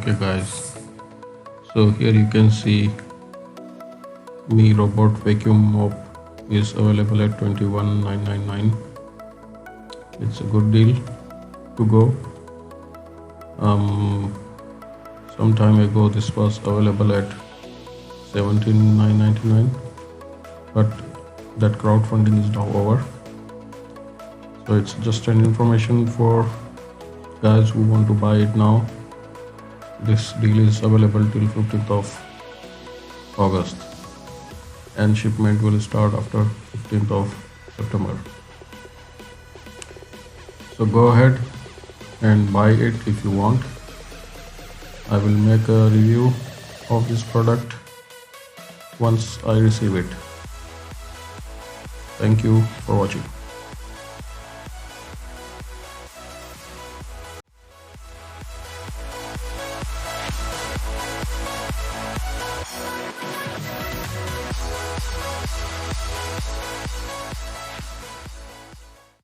Okay guys, so here you can see Mi Robot Vacuum Mop is available at 21,999. It's a good deal to go. Some time ago this was available at 17,999, but that crowdfunding is now over. So it's just an information for guys who want to buy it now. This deal is available till 15th of August and shipment will start after 15th of September. So go ahead and buy it if you want. I will make a review of this product once I receive it. Thank you for watching.